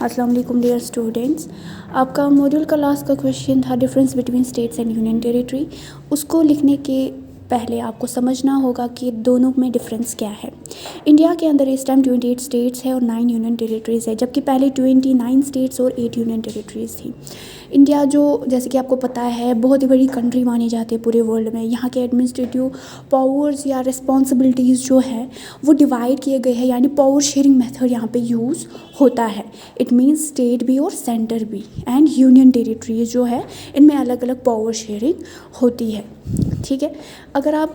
अस्सलाम वालेकुम dear students. आपका मॉड्यूल का लास्ट का क्वेश्चन था difference between states and union territory. उसको लिखने के पहले आपको समझना होगा कि दोनों में डिफरेंस क्या है। इंडिया के अंदर इस टाइम 28 स्टेट्स है और 9 यूनियन टेरिटरीज़ है, जबकि पहले 29 स्टेट्स और 8 यूनियन टेरिटरीज़ थी। इंडिया जो जैसे कि आपको पता है बहुत ही बड़ी कंट्री मानी जाती है पूरे वर्ल्ड में। यहाँ के एडमिनिस्ट्रेटिव पावर्स या रिस्पॉन्सिबिलिटीज़ जो है वो डिवाइड किए गए हैं, यानी पावर शेयरिंग मेथड यहाँ पे यूज़ होता है। इट मीन्स स्टेट भी और सेंटर भी एंड यूनियन टेरिटरीज जो है इनमें अलग अलग पावर शेयरिंग होती है। ठीक है, अगर आप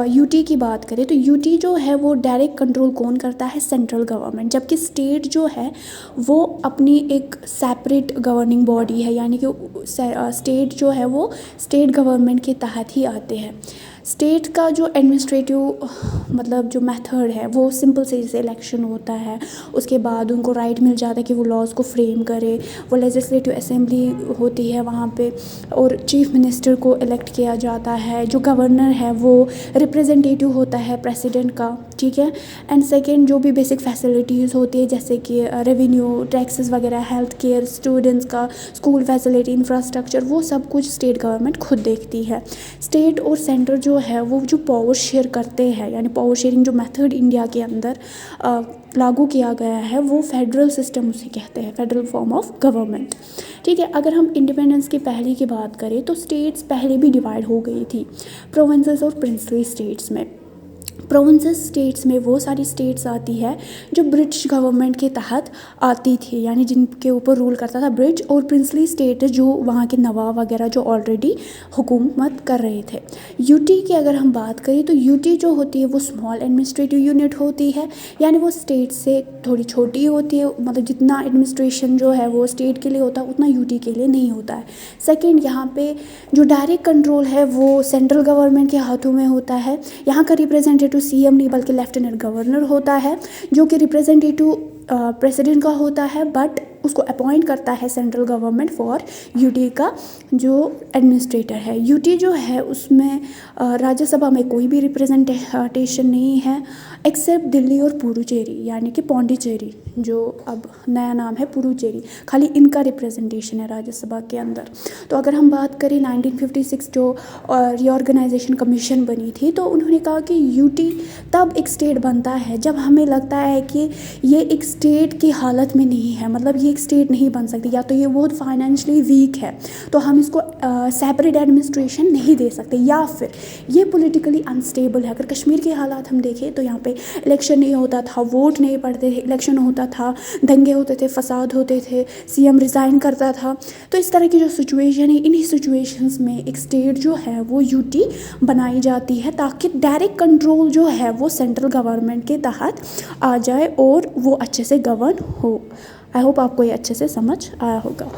यूटी की बात करें तो यूटी जो है वो डायरेक्ट कंट्रोल कौन करता है? Central government. जबकि स्टेट जो है वो अपनी एक सेपरेट गवर्निंग बॉडी है, यानी कि स्टेट जो है वो स्टेट गवर्नमेंट के तहत ही आते हैं। स्टेट का जो एडमिनिस्ट्रेटिव मतलब जो मेथड है वो सिंपल से जैसे इलेक्शन होता है, उसके बाद उनको राइट मिल जाता है कि वो लॉज को फ्रेम करे, वो लेजिस्लेटिव असेंबली होती है वहाँ पे, और चीफ मिनिस्टर को इलेक्ट किया जाता है। जो गवर्नर है वो रिप्रेजेंटेटिव होता है प्रेसिडेंट का। ठीक है, एंड सेकेंड जो भी बेसिक फैसिलिटीज़ होती है जैसे कि रेवेन्यू, टैक्सेस वगैरह, हेल्थ केयर, स्टूडेंट्स का स्कूल फैसिलिटी, इंफ्रास्ट्रक्चर, वो सब कुछ स्टेट गवर्नमेंट खुद देखती है। स्टेट और सेंटर जो है वो जो पावर शेयर करते हैं, यानी पावर शेयरिंग जो मेथड इंडिया के अंदर लागू किया गया है वो फेडरल सिस्टम उसे कहते हैं, फेडरल फॉर्म ऑफ गवर्नमेंट। ठीक है, अगर हम इंडिपेंडेंस के पहले की बात करें तो स्टेट्स पहले भी डिवाइड हो गई थी प्रोविंसेस और प्रिंसली स्टेट्स में। प्रोविंसेस स्टेट्स में वो सारी स्टेट्स आती है जो ब्रिटिश गवर्नमेंट के तहत आती थी, यानी जिनके ऊपर रूल करता था ब्रिटिश, और प्रिंसली स्टेट जो वहाँ के नवाब वगैरह जो ऑलरेडी हुकूमत कर रहे थे। यूटी की अगर हम बात करें तो यूटी जो होती है वो स्मॉल एडमिनिस्ट्रेटिव यूनिट होती है, यानी वो स्टेट से थोड़ी छोटी होती है। मतलब जितना एडमिनिस्ट्रेशन जो है वो स्टेट के लिए होता है उतना यूटी के लिए नहीं होता है। सेकेंड, यहाँ पे जो डायरेक्ट कंट्रोल है वो सेंट्रल गवर्नमेंट के हाथों में होता है। यहाँ का रिप्रेजेंटेटिव सीएम नहीं बल्कि लेफ्टिनेंट गवर्नर होता है, जो कि रिप्रेजेंटेटिव प्रेसिडेंट का होता है, बट उसको अपॉइंट करता है सेंट्रल गवर्नमेंट फॉर यूटी का जो एडमिनिस्ट्रेटर है। यूटी जो है उसमें राज्यसभा में कोई भी रिप्रेजेंटेशन नहीं है एक्सेप्ट दिल्ली और पुडुचेरी, यानी कि पौंडीचेरी जो अब नया नाम है पुडुचेरी, खाली इनका रिप्रेजेंटेशन है राज्यसभा के अंदर। तो अगर हम बात करें 1956 जो रीऑर्गेनाइजेशन कमीशन बनी थी तो उन्होंने कहा कि यूटी तब एक स्टेट बनता है जब हमें लगता है कि ये एक स्टेट की हालत में नहीं है, मतलब ये एक स्टेट नहीं बन सकती, या तो ये बहुत फाइनेंशियली वीक है तो हम इसको सेपरेट एडमिनिस्ट्रेशन नहीं दे सकते, या फिर ये पॉलिटिकली अनस्टेबल है। अगर कश्मीर के हालात हम देखें तो यहाँ पे इलेक्शन नहीं होता था, वोट नहीं पड़ते थे, इलेक्शन होता था, दंगे होते थे, फसाद होते थे, सीएम रिज़ाइन करता था। तो इस तरह की जो सिचुएशन है, इन्हीं सिचुएशंस में एक स्टेट जो है वो यूटी बनाई जाती है ताकि डायरेक्ट कंट्रोल जो है वो सेंट्रल गवर्नमेंट के तहत आ जाए और वो अच्छे से गवर्न हो। आई होप आपको ये अच्छे से समझ आया होगा।